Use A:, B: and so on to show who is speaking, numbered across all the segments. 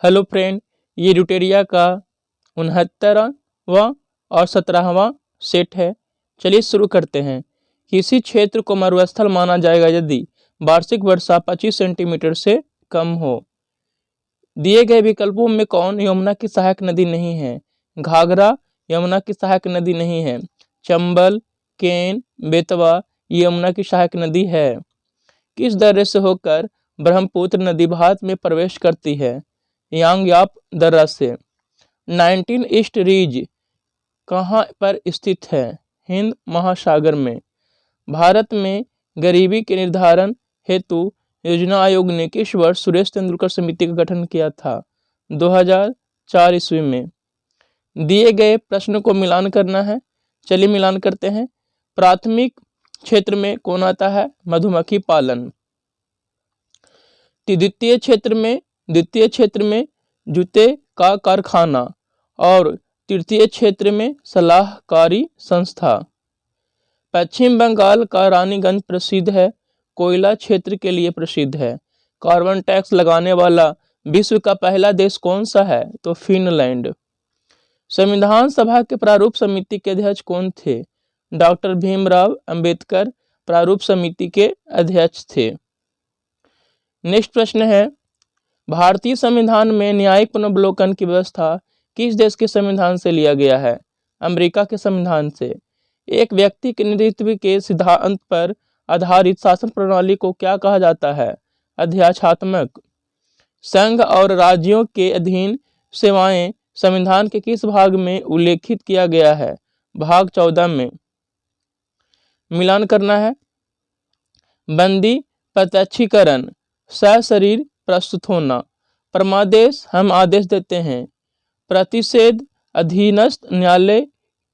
A: Hello friend, ये ड्यूटेरिया का 69वां और 17वां सेट है। चलिए शुरू करते हैं। किसी क्षेत्र को मरुस्थल माना जाएगा यदि वार्षिक वर्षा 25 सेंटीमीटर से कम हो। दिए गए विकल्पों में कौन यमुना की सहायक नदी नहीं है? घाघरा यमुना की सहायक नदी नहीं है। चंबल, केन, बेतवा ये यमुना की सहायक नदी है। किस दर्रे से होकर ब्रह्मपुत्र नदी भारत में प्रवेश करती है? यांगयाप दर्रा से। 19 ईस्ट रिज कहाँ पर स्थित है? हिंद महासागर में। भारत में गरीबी के निर्धारण हेतु योजना आयोग ने किस वर्ष सुरेश तेंदुलकर समिति का गठन किया था? 2004 ईस्वी में। दिए गए प्रश्न को मिलान करना है। चलिए मिलान करते हैं। प्राथमिक क्षेत्र में कौन आता है? मधुमक्खी पालन। द्वितीय क्षेत्र में जूते का कारखाना और तृतीय क्षेत्र में सलाहकारी संस्था। पश्चिम बंगाल का रानीगंज प्रसिद्ध है, कोयला क्षेत्र के लिए प्रसिद्ध है। कार्बन टैक्स लगाने वाला विश्व का पहला देश कौन सा है? तो फिनलैंड। संविधान सभा के प्रारूप समिति के अध्यक्ष कौन थे? डॉक्टर भीमराव अंबेडकर प्रारूप समिति के अध्यक्ष थे। नेक्स्ट प्रश्न है, भारतीय संविधान में न्यायिक पुनर्वलोकन की व्यवस्था किस देश के संविधान से लिया गया है? अमेरिका के संविधान से। एक व्यक्ति के नेतृत्व के सिद्धांत पर आधारित शासन प्रणाली को क्या कहा जाता है? अध्यादेशात्मक। संघ और राज्यों के अधीन सेवाएं संविधान के किस भाग में उल्लेखित किया गया है? भाग 14 में। मिलान करना है। बंदी प्रत्यक्षीकरण, सशरीर प्रस्तुत होना। परमादेश हम आदेश देते हैं। प्रतिषेध अधीनस्थ न्यायालय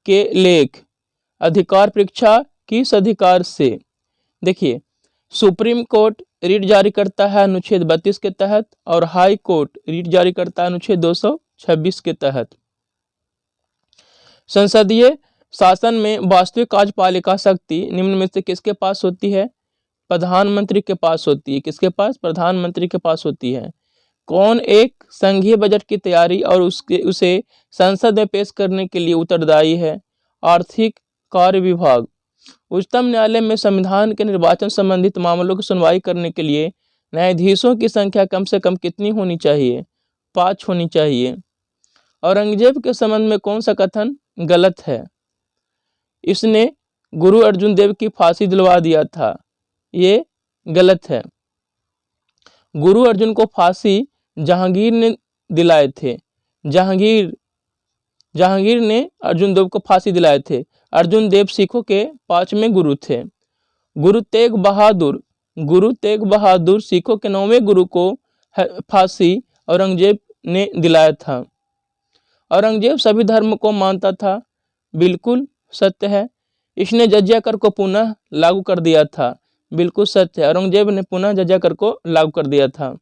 A: के लेख। अधिकार परीक्षा किस अधिकार से? देखिए, सुप्रीम कोर्ट रीट जारी करता है अनुच्छेद 32 के तहत और हाई कोर्ट रीट जारी करता है अनुच्छेद 226 के तहत। संसदीय शासन में वास्तविक कार्यपालिका शक्ति निम्न में से किसके पास होती है? प्रधानमंत्री के पास होती है। किसके पास? प्रधानमंत्री के पास होती है। कौन एक संघीय बजट की तैयारी और उसे संसद में पेश करने के लिए उत्तरदायी है? आर्थिक कार्य विभाग। उच्चतम न्यायालय में संविधान के निर्वाचन संबंधित मामलों की सुनवाई करने के लिए न्यायाधीशों की संख्या कम से कम कितनी होनी चाहिए? 5 होनी चाहिए। औरंगजेब के संबंध में कौन सा कथन गलत है? इसने गुरु अर्जुन देव की फांसी दिलवा दिया था। ये गलत है। गुरु अर्जुन को फांसी जहांगीर ने दिलाए थे। जहांगीर ने अर्जुन देव को फांसी दिलाए थे। अर्जुन देव सिखों के 5वें गुरु थे। गुरु तेग बहादुर सिखों के 9वें गुरु को फांसी औरंगजेब ने दिलाया था। औरंगजेब सभी धर्म को मानता था। बिल्कुल सत्य है। इसने जजिया कर को पुनः लागू कर दिया था। बिल्कुल सत्य है। औरंगजेब ने पुनः जजिया कर को लागू कर दिया था।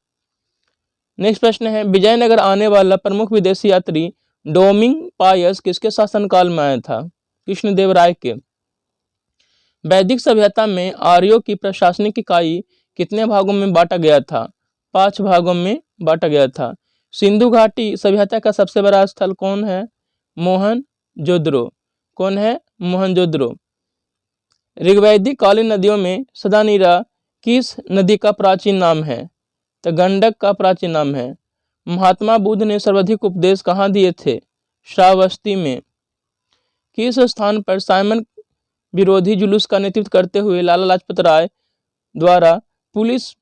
A: नेक्स्ट प्रश्न है, विजयनगर आने वाला प्रमुख विदेशी यात्री डोमिंग पायस किसके शासनकाल में आया था? कृष्णदेवराय के। वैदिक सभ्यता में आर्यों की प्रशासनिक इकाई कितने भागों में बांटा गया था? 5 भागों में बांटा गया था। सिंधु घाटी सभ्यता का सबसे बड़ा स्थल कौन है? मोहनजोदड़ो। कौन है? मोहनजोदड़ो। ऋग्वैदिक कालीन नदियों में सदानीरा किस नदी का प्राचीन नाम है? तो गंडक का प्राचीन नाम है। महात्मा बुद्ध ने सर्वाधिक उपदेश कहाँ दिए थे? श्रावस्ती में। किस स्थान पर साइमन विरोधी जुलूस का नेतृत्व करते हुए लाला लाजपत राय द्वारा पुलिस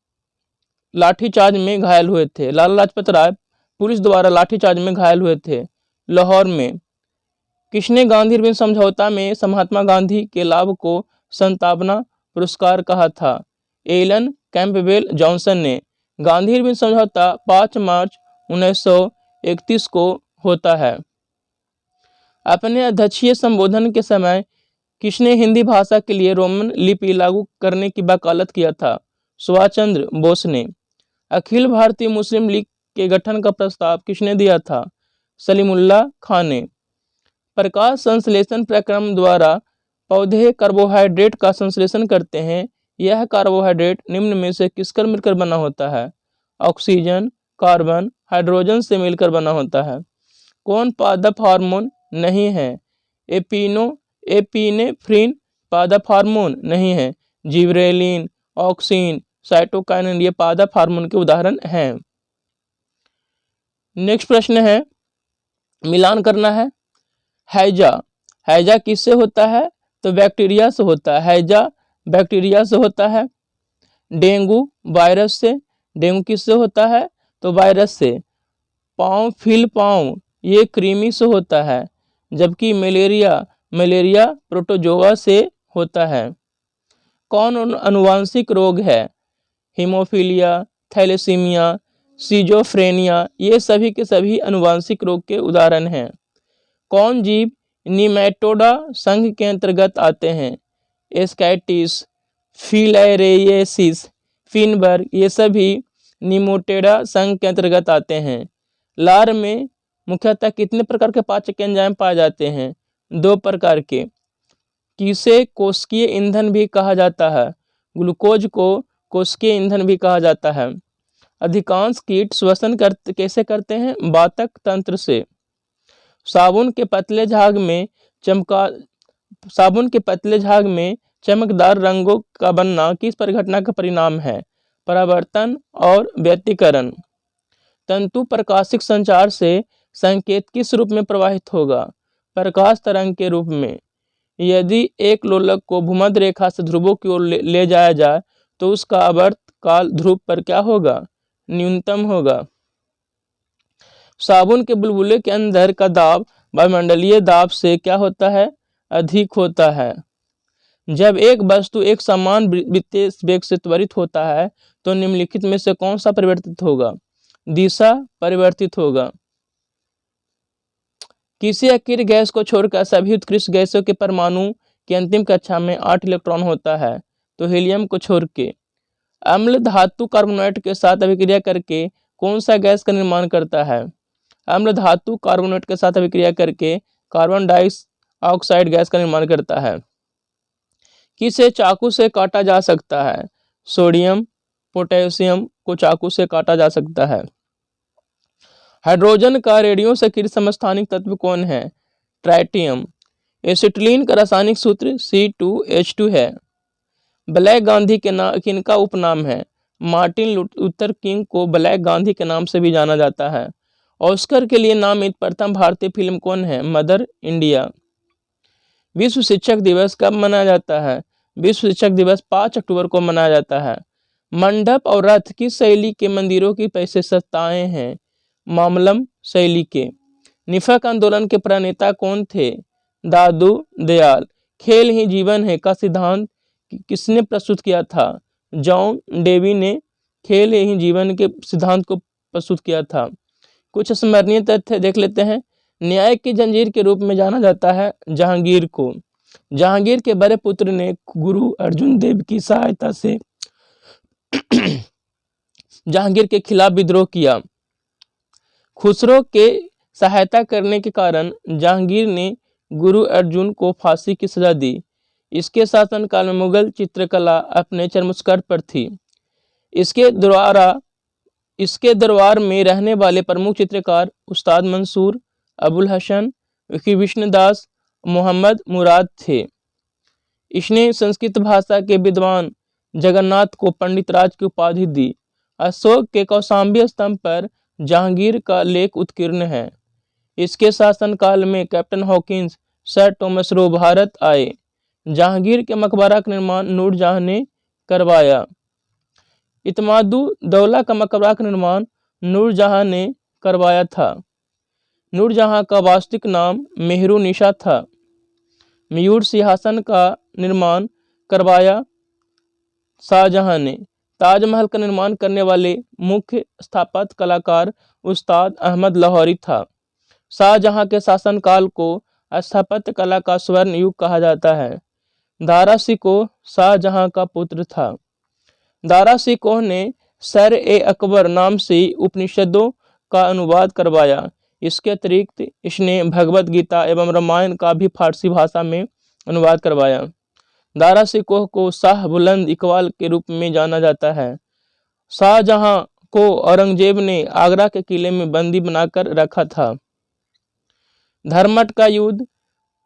A: लाठीचार्ज में घायल हुए थे? लाला लाजपत राय पुलिस द्वारा लाठीचार्ज में घायल हुए थे। लाहौर में। किसने गांधी अरविंद समझौता में महात्मा गांधी के लाभ को संतावना पुरस्कार कहा था? एलन कैंपबेल जॉनसन ने। गांधी अरविंद समझौता 5 मार्च 1931 को होता है। अपने अध्यक्षीय संबोधन के समय किसने हिंदी भाषा के लिए रोमन लिपि लागू करने की वकालत किया था? सुभाष चंद्र बोस ने। अखिल भारतीय मुस्लिम लीग के गठन का प्रस्ताव किसने दिया था? सलीमुल्लाह खान ने। प्रकाश संश्लेषण प्रक्रम द्वारा पौधे कार्बोहाइड्रेट का संश्लेषण करते हैं। यह कार्बोहाइड्रेट निम्न में से किसकर मिलकर बना होता है? ऑक्सीजन, कार्बन हाइड्रोजन से मिलकर बना होता है। कौन पादप हार्मोन नहीं है? एपिनेफ्रिन पादप हार्मोन नहीं है। जिबरेलिन, ऑक्सिन, साइटोकाइनिन ये पादप हार्मोन के उदाहरण हैं। नेक्स्ट प्रश्न है, मिलान करना है। हैजा किससे होता है? तो बैक्टीरिया से होता है। हैजा बैक्टीरिया से होता है। डेंगू वायरस से। डेंगू किससे होता है? तो वायरस से। पाँव ये कृमि से होता है। जबकि मलेरिया प्रोटोजोआ से होता है। कौन अनुवांशिक रोग है? हीमोफीलिया, थैलेसीमिया, सिजोफ्रेनिया ये सभी के सभी अनुवांशिक रोग के उदाहरण हैं। कौन जीव निमेटोडा संघ के अंतर्गत आते हैं? एस्काइटिस, फिलारेसिस, फिनबर्ग ये सभी निमोटेडा संघ के अंतर्गत आते हैं। लार में मुख्यतः कितने प्रकार के पाचक एंजाइम पाए जाते हैं? 2 प्रकार के। किसे कोशिकीय ईंधन भी कहा जाता है? ग्लूकोज को कोशिकीय ईंधन भी कहा जाता है। अधिकांश कीट श्वसन कैसे करते हैं? वातक तंत्र से। साबुन के पतले झाग में चमकदार रंगों का बनना किस परिघटना का परिणाम है? परावर्तन और व्यतिकरण। तंतु प्रकाशिक संचार से संकेत किस रूप में प्रवाहित होगा? प्रकाश तरंग के रूप में। यदि एक लोलक को भूमध्य रेखा से ध्रुवों की ओर ले जाया जाए तो उसका आवर्त काल ध्रुव पर क्या होगा? न्यूनतम होगा। साबुन के बुलबुले के अंदर का दाब वायुमंडलीय दाब से क्या होता है? अधिक होता है। जब एक वस्तु एक समान वृत्तीय वेग से त्वरित होता है तो निम्नलिखित में से कौन सा परिवर्तित होगा? दिशा परिवर्तित होगा। किसी अकिर गैस को छोड़कर सभी उत्कृष्ट गैसों के परमाणु की अंतिम कक्षा में 8 इलेक्ट्रॉन होता है, तो हीलियम को छोड़ के। अम्ल धातु कार्बोनेट के साथ अभिक्रिया करके कौन सा गैस का निर्माण करता है? अम्ल धातु कार्बोनेट के साथ अभिक्रिया करके कार्बन डाइऑक्साइड गैस का निर्माण करता है। किसे चाकू से काटा जा सकता है? सोडियम पोटेशियम को चाकू से काटा जा सकता है। हाइड्रोजन का रेडियो सक्रिय समस्थानिक तत्व कौन है? ट्राइटियम। एसिटिलीन का रासायनिक सूत्र C2H2 है। ब्लैक गांधी किनका उपनाम है? मार्टिन लूथर किंग को ब्लैक गांधी के नाम से भी जाना जाता है। ऑस्कर के लिए नामित प्रथम भारतीय फिल्म कौन है? Mother India. विश्व शिक्षक दिवस कब मनाया जाता है? विश्व शिक्षक दिवस 5 अक्टूबर को मनाया जाता है। मंडप और रथ किस शैली के मंदिरों की विशेषताएं हैं? मामलम शैली के। निफक आंदोलन के प्रणेता कौन थे? दादू दयाल। खेल ही जीवन है का सिद्धांत किसने प्रस्तुत किया था? जॉन डेवी ने खेल ही जीवन के सिद्धांत को प्रस्तुत किया था। कुछ स्मरणीय तथ्य देख लेते हैं। न्याय की जंजीर के रूप में जाना जाता है जहांगीर को। जहांगीर के बड़े पुत्र ने गुरु अर्जुन देव की सहायता से जहांगीर के खिलाफ विद्रोह किया। खुसरो के सहायता करने के कारण जहांगीर ने गुरु अर्जुन को फांसी की सजा दी। इसके शासनकाल में मुगल चित्रकला अपने चरमोत्कर्ष पर थी। इसके दरबार में रहने वाले प्रमुख चित्रकार उस्ताद मंसूर, अबुल हसन, कृष्णदास, मोहम्मद मुराद थे। इसने संस्कृत भाषा के विद्वान जगन्नाथ को पंडित राज की उपाधि दी। अशोक के कौशाम्बी स्तंभ पर जहांगीर का लेख उत्कीर्ण है। इसके शासनकाल में captain Hawkins, sir Thomas Roe Bharat आए। जहांगीर के मकबरा का निर्माण नूरजहां ने करवाया। इत्मादु दौला का मकबरा का निर्माण नूरजहां ने करवाया था। नूरजहां का वास्तविक नाम मेहरुनिसा था। मयूर सिंहासन का निर्माण करवाया शाहजहां ने। ताजमहल का निर्माण करने वाले मुख्य स्थापत्य कलाकार उस्ताद अहमद लाहौरी था। शाहजहां के शासनकाल को स्थापत्य कला का स्वर्ण युग कहा जाता है। दारा शिकोह शाहजहां का पुत्र था। दारा शिकोह ने सर-ए-अकबर नाम से उपनिषदों का अनुवाद करवाया। इसके अतिरिक्त इसने भगवत गीता एवं रामायण का भी फारसी भाषा में अनुवाद करवाया। दारा शिकोह को शाह बुलंद इकबाल के रूप में जाना जाता है। शाहजहां को औरंगजेब ने आगरा के किले में बंदी बनाकर रखा था। धर्मठ का युद्ध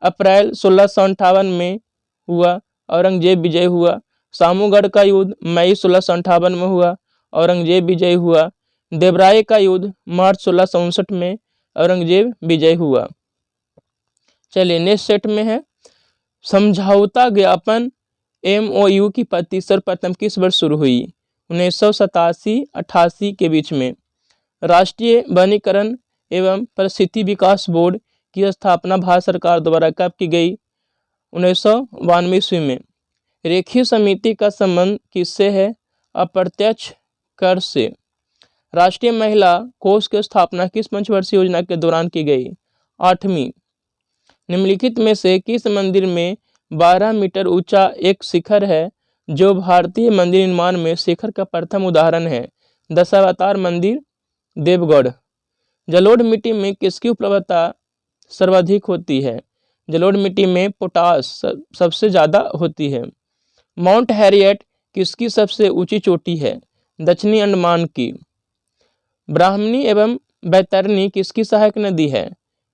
A: अप्रैल 1658 में हुआ, औरंगजेब विजय हुआ। सामूगढ़ का युद्ध मई 1658 में हुआ, औरंगजेब विजय हुआ। देवराय का युद्ध मार्च 1659 में, औरंगजेब विजय हुआ। चलिए नेक्स्ट सेट में है समझौता ज्ञापन MOU की पावती सर्वप्रथम किस वर्ष शुरू हुई? 1987-88 के बीच में। राष्ट्रीय वनीकरण एवं परिस्थिति विकास बोर्ड की स्थापना भारत सरकार द्वारा कब की गई? 1992 ईस्वी में। रेखीय समिति का संबंध किससे है? अप्रत्यक्ष कर से। राष्ट्रीय महिला कोष की स्थापना किस पंचवर्षीय योजना के दौरान की गई? 8वीं। निम्नलिखित में से किस मंदिर में 12 मीटर ऊंचा एक शिखर है जो भारतीय मंदिर निर्माण में शिखर का प्रथम उदाहरण है? दशावतार मंदिर, देवगढ़। जलोढ़ मिट्टी में किसकी उपलब्धता सर्वाधिक होती है? जलोढ़ मिट्टी में पोटास सबसे ज़्यादा होती है। माउंट हैरियट किसकी सबसे ऊंची चोटी है? दक्षिणी अंडमान की। ब्राह्मणी एवं बैतरणी किसकी सहायक नदी है?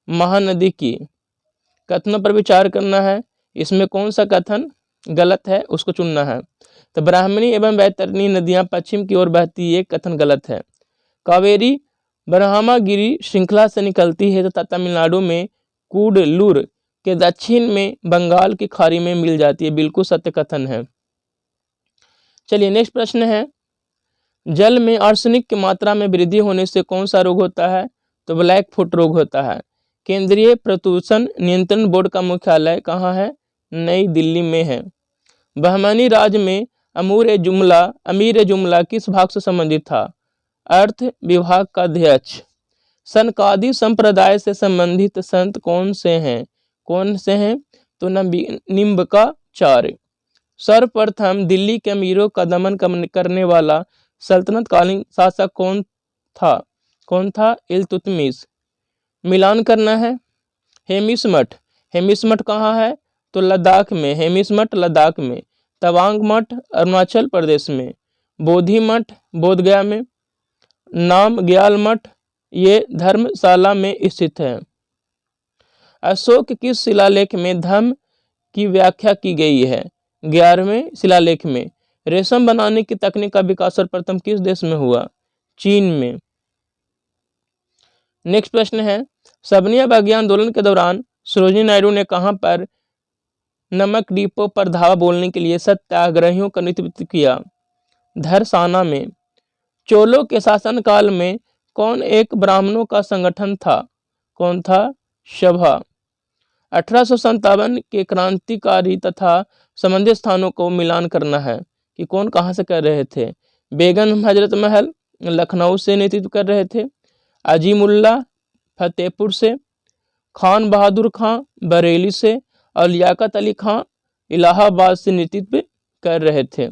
A: महानदी की। कथनों पर विचार करना है, इसमें कौन सा कथन गलत है उसको चुनना है। तो ब्राह्मणी एवं बैतरणी नदियां पश्चिम की ओर बहती, ये कथन गलत है। कावेरी ब्रह्मगिरी श्रृंखला से निकलती है तथा तमिलनाडु में कूडलूर के दक्षिण में बंगाल की खाड़ी में मिल जाती है, बिल्कुल सत्य कथन है। चलिए नेक्स्ट प्रश्न है जल में आर्सेनिक की मात्रा में वृद्धि होने से कौन सा रोग होता है? तो ब्लैक फुट रोग होता है। केंद्रीय प्रदूषण नियंत्रण बोर्ड का मुख्यालय कहाँ है? नई दिल्ली में है। बहमनी राज्य में अमीर जुमला किस भाग से संबंधित था? अर्थ विभाग का अध्यक्ष। सनकादि संप्रदाय से संबंधित संत कौन से हैं? तो निम्बकाचार्य। सर्वप्रथम दिल्ली के अमीरों का दमन करने वाला सल्तनतकालीन शासक कौन था? इल्तुतमिश। मिलान करना है। हेमिस मठ कहाँ है? तो लद्दाख में। हेमिस मठ लद्दाख में। तवांग मठ अरुणाचल प्रदेश में। बोधि मठ बोधगया में। नामग्याल मठ ये धर्मशाला में स्थित है। अशोक किस शिलालेख में धम्म की व्याख्या की गई है? 11वें शिलालेख में। रेशम बनाने की तकनीक का विकास सर्वप्रथम किस देश में हुआ? चीन में। नेक्स्ट प्रश्न है सबनी अवज्ञा आंदोलन के दौरान सरोजिनी नायडू ने कहां पर नमक डिपो पर धावा बोलने के लिए सत्याग्रहियों का नेतृत्व किया? धरसाना में। चोलों के शासनकाल में कौन एक ब्राह्मणों का संगठन था? कौन था? सभा। 1857 के क्रांतिकारी तथा संबंधित स्थानों को मिलान करना है कि कौन कहां से कर रहे थे। बेगम हजरत महल लखनऊ से नेतृत्व कर रहे थे। अजीमुल्ला फतेहपुर से। खान बहादुर खां बरेली से और लियाकत अली खां इलाहाबाद से नेतृत्व कर रहे थे।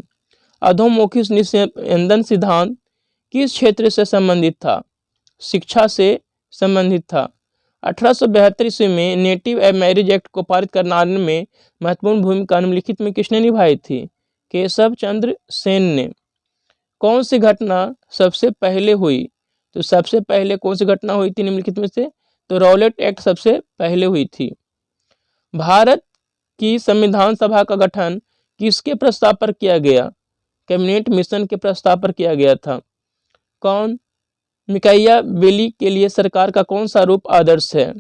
A: अधोमुखी निस्यंदन सिद्धांत किस क्षेत्र से संबंधित था? शिक्षा से संबंधित था। 1872 ईस्वी में नेटिव मैरिज एक्ट को पारित करने में महत्वपूर्ण भूमिका निम्नलिखित में किसने निभाई थी? केशव चंद्र सेन ने। कौन सी घटना सबसे पहले हुई? तो सबसे पहले कौन सी घटना हुई थी निम्नलिखित में से? तो रॉलेट एक्ट सबसे पहले हुई थी। भारत की संविधान सभा का गठन किसके प्रस्ताव पर किया गया? कैबिनेट मिशन के प्रस्ताव पर किया गया था। कौन? मैकियावेली के लिए सरकार का कौन सा रूप आदर्श है?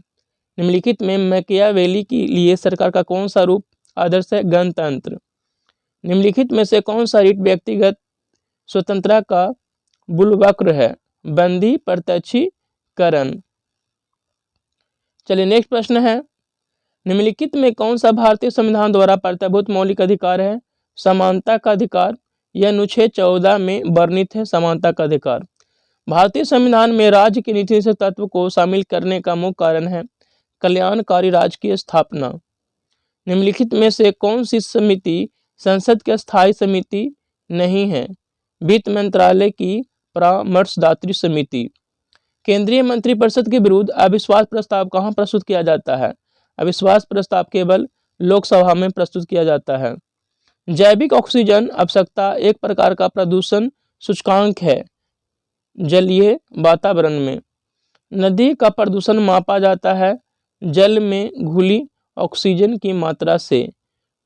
A: निम्नलिखित में मैकियावेली के लिए सरकार का कौन सा रूप आदर्श है? गणतंत्र। निम्नलिखित में से कौन सा रीट व्यक्तिगत स्वतंत्रता का बुलवक्र है? बंदी प्रत्यक्षीकरण। चलिए नेक्स्ट प्रश्न है निम्नलिखित में कौन सा भारतीय संविधान द्वारा प्रस्तावित मौलिक अधिकार है? समानता का अधिकार। यह अनुच्छेद 14 में वर्णित है समानता का अधिकार। भारतीय संविधान में राज्य की नीति से तत्व को शामिल करने का मुख्य कारण है कल्याणकारी राज्य की स्थापना। निम्नलिखित में से कौन सी समिति संसद की स्थायी समिति नहीं है? वित्त मंत्रालय की परामर्शदात्री समिति। केंद्रीय मंत्रिपरिषद के विरुद्ध अविश्वास प्रस्ताव कहां प्रस्तुत किया जाता है? अविश्वास प्रस्ताव केवल लोकसभा में प्रस्तुत किया जाता है। जैविक ऑक्सीजन आवश्यकता एक प्रकार का प्रदूषण सूचकांक है जलीय वातावरण में। नदी का प्रदूषण मापा जाता है जल में घुली ऑक्सीजन की मात्रा से।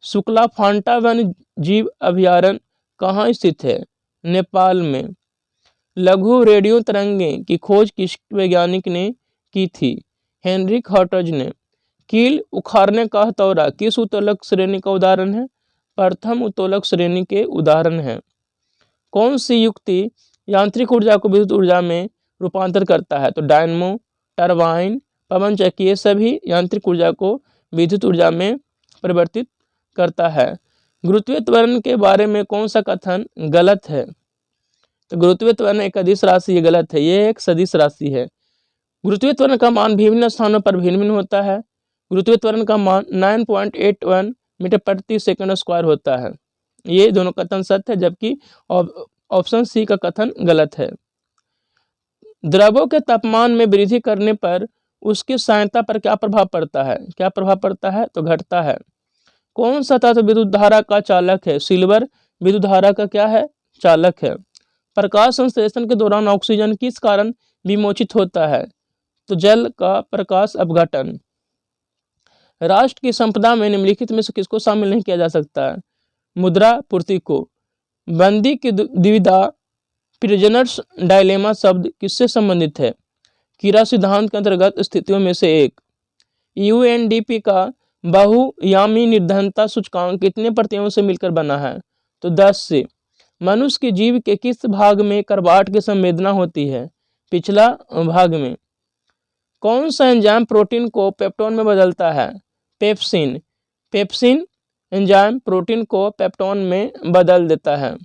A: शुक्लाफांटा वन्य जीव अभयारण्य कहाँ स्थित है? नेपाल में। लघु रेडियो तरंगें की खोज किस वैज्ञानिक ने की थी? हेनरिक हॉटज ने। कील उखाड़ने का हथौड़ा किस उत्तोलक श्रेणी का उदाहरण है? प्रथम उत्तोलक श्रेणी के उदाहरण है। कौन सी युक्ति यांत्रिक ऊर्जा को विद्युत ऊर्जा में रूपांतर करता है? तो डायनमो, टरबाइन, पवन चक्की, ये सभी यांत्रिक ऊर्जा को विद्युत ऊर्जा में परिवर्तित करता है। गुरुत्वीय त्वरण के बारे में कौन सा कथन गलत है? तो गुरुत्वीय त्वरण एक अदिश राशि, ये गलत है, ये एक सदिश राशि है। गुरुत्वीय त्वरण का मान विभिन्न स्थानों पर भिन्न भिन्न होता है। गुरुत्वीय त्वरण का मान 9.81 मीटर प्रति सेकंड स्क्वायर होता है। ये दोनों कथन सत्य है, जबकि ऑप्शन सी का कथन गलत है। द्रवों के तापमान में वृद्धि करने पर उसकी सांद्रता पर क्या प्रभाव पड़ता है? क्या प्रभाव पड़ता है? तो घटता है। कौन सा तत्व विद्युत धारा का चालक है? सिल्वर विद्युत धारा का क्या है? चालक है। प्रकाश संश्लेषण के दौरान ऑक्सीजन किस कारण विमोचित होता है? तो जल का प्रकाश अपघटन। राष्ट्र की संपदा में निम्नलिखित में से किसको शामिल नहीं किया जा सकता है? मुद्रा पूर्ति को। बंदी की दुविधा प्रिजनर्स डायलेमा शब्द किससे संबंधित है? कीरा सिद्धांत के अंतर्गत स्थितियों में से एक। यूएनडीपी का बहुयामी निर्धनता सूचकांक कितने प्रतियों से मिलकर बना है? तो 10 से। मनुष्य के जीव के किस भाग में कर्बाट की संवेदना होती है? पिछला भाग में। कौन सा एंजाइम प्रोटीन को पेप्टोन में बदलता है? पेप्सिन। पेप्सिन एंजाइम प्रोटीन को पेप्टोन में बदल देता है।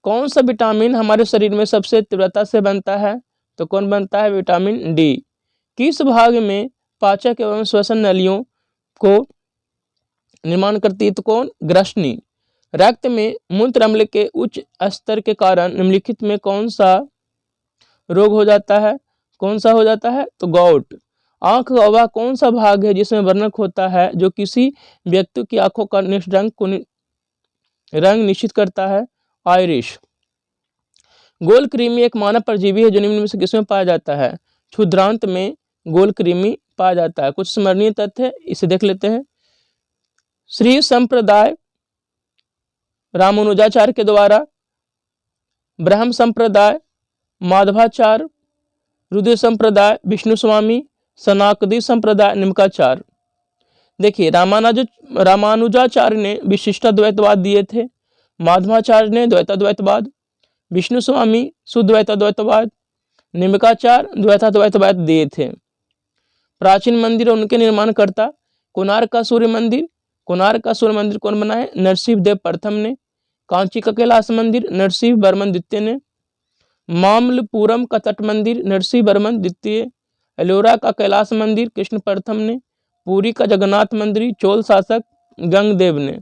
A: कौन सा विटामिन हमारे शरीर में सबसे तीव्रता से बनता है? तो कौन बनता है? Vitamin D. किस भाग में पाचक एवं श्वसन नलियों को निर्माण करती है? तो कौन? ग्रसनी। रक्त में मूत्र अम्ल के उच्च स्तर के कारण निम्नलिखित में कौन सा रोग हो जाता है? कौन सा हो जाता है? तो गॉट। आंख का वह कौन सा भाग है जिसमें वर्णक होता है जो किसी व्यक्ति की आंखों का रंग को रंग निश्चित करता है? आइरिश। गोलकृमि एक मानव परजीवी है जो निम्न में से किसमें पाया जाता है? क्षुद्रांत में गोलकृमि पाया जाता है। कुछ स्मरणीय तथ्य इसे देख लेते हैं। श्री संप्रदाय रामानुजाचार्य के द्वारा, ब्रह्म संप्रदाय माधवाचार्य, रुद्र संप्रदाय विष्णु स्वामी, सनाकदी संप्रदाय निमकाचार्य। देखिए, रामानुजाचार्य ने विशिष्टाद्वैतवाद दिए थे, माधवाचार्य ने द्वैताद्वैतवाद, विष्णु स्वामी शुद्वैताद्वैतवाद, निमकाचार्य द्वैताद्वैतवाद दिए थे। प्राचीन मंदिर और उनके निर्माणकर्ता। कोणार्क का सूर्य मंदिर। कोणार्क का सूर्य मंदिर कौन बनाए? नरसिंह देव प्रथम ने। कांची का कैलाश मंदिर नरसिंह वर्मन द्वितीय ने। मामल्लपुरम का तट मंदिर नरसिंह वर्मन द्वितीय। एलोरा का कैलाश मंदिर कृष्ण प्रथम ने। पुरी का जगन्नाथ मंदिर चोल शासक गंगदेव ने।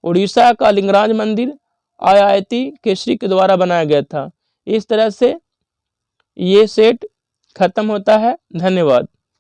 A: उड़ीसा का लिंगराज मंदिर आयाती केसरी के द्वारा बनाया गया था। इस तरह से ये सेट खत्म होता है। धन्यवाद।